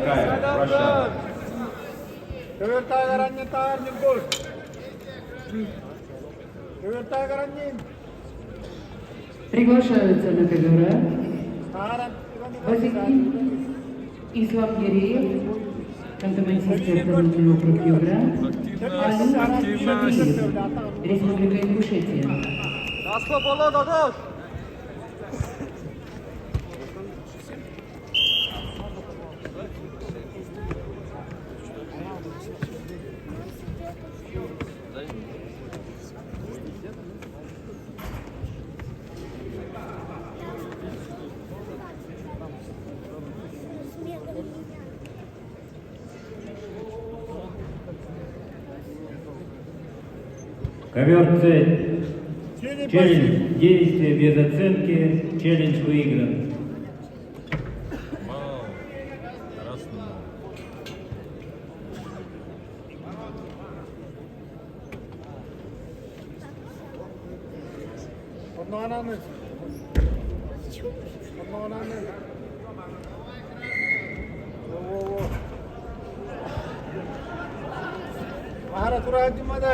Russia. Тагераннин таарнин гол. Тагераннин. Приглашаются на ковера Базикин, Ислам Гиреев, Ханты-Мансийский автономный округ Югра, Али Шакиев, Республика Ингушетия. Aslı bola dadaş. Ковер цель. Челлендж. Действие без оценки. Челлендж выигран. Одноананız. Одноананız. Во. Maharat uracımadı.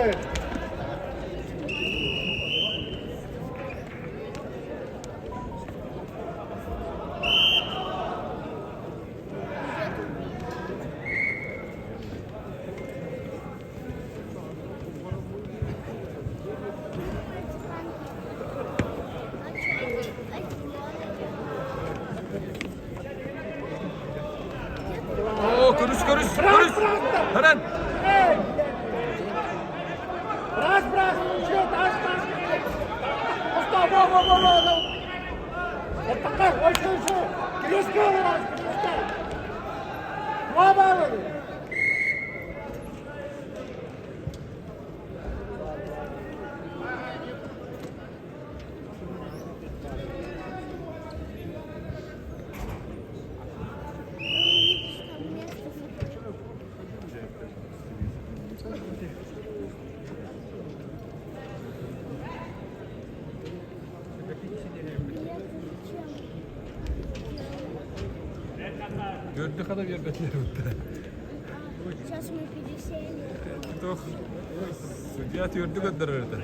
Konuş. Hemen. Bırak. Şey, taş. Mustafa. Ettakar, şu. Kiliske olur. Ne bağlı? Gördüğü kadar yer bekliyorum. Сейчас мы пересели. Toch. Судья gördü gönderirdi.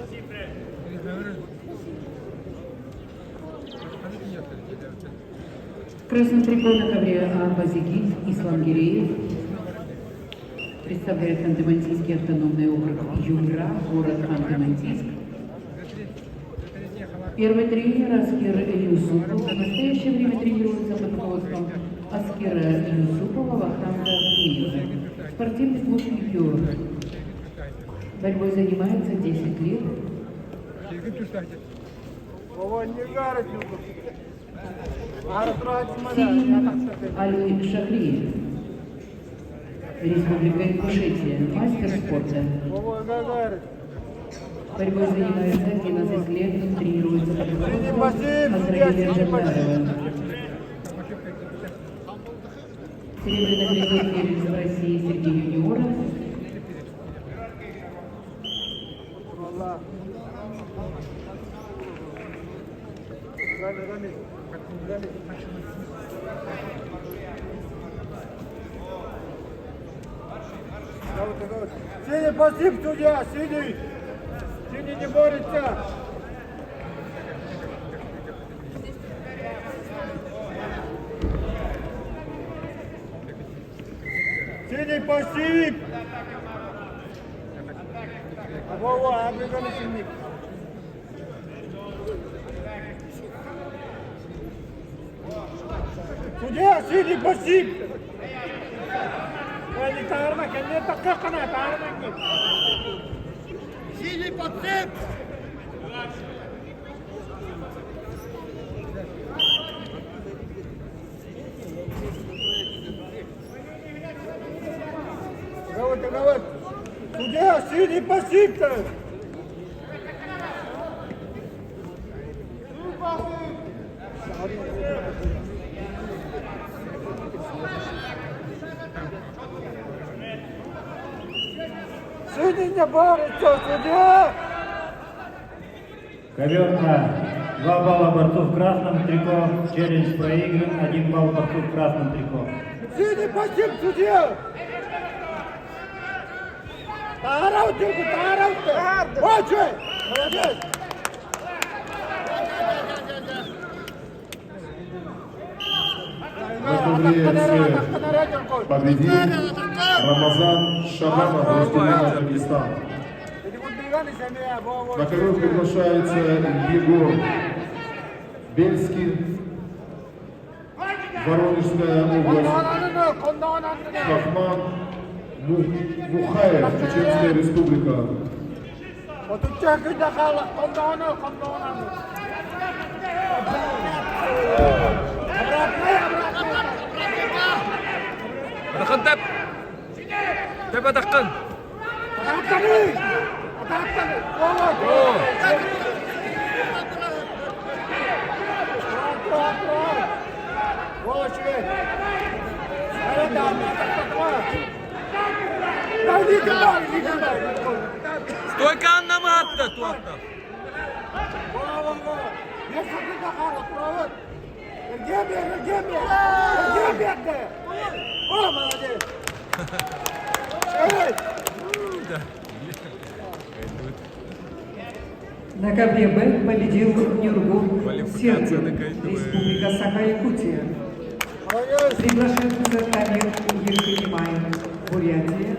Красный трикол на ковре Базикин, Ислам Гиреев, представляет Ханты-Мансийский автономный округ Югра, город Ханты-Мансийск. Первый тренер Аскер Юсупов в настоящее время тренируется под руководством Аскера Юсупова Вахтанга Киева. Спортивный клуб «Юр». Борьбой занимается 10 лет. Синим Али Шахриев. Республика Ингушетия. Мастер спорта. Борьбой занимается 11 лет, тренируется под руководством Азраиля Джабарова. Серебряный призер первенства России среди юниоров. Сиди, спасибо, судья, сиди. Сиди, не борется. Сиди, спасибо. Во, обрезали сильник. Судья, сиди, спасибо. Hadi tağırma, kendine takka kana, tağırma ki. Sili patsep! Gavut. Судья, сили пасip-то! Судья не борется, судья! Ковер А. 2 балла борцу в красном трико. Челлендж проигран. 1 балл борцу в красном трико. Синий пассив, судья! Тарау, Тюрку, тарау ты! Очень! Молодец! В этом весе победил Рамазан Шабанов, Республика Дагестан. На ковер приглашается Егор Бельский, Воронежская область, Хахман Мухаев, Чеченская Республика. دخل دب دب دخل اوه стойка anlamı attı tuhafta. На ковре Б победил Нюргул Квалификация Сербия, такая. Республика Саха-Якутия. Приглашается Тамир Еркелимаев, Бурятия,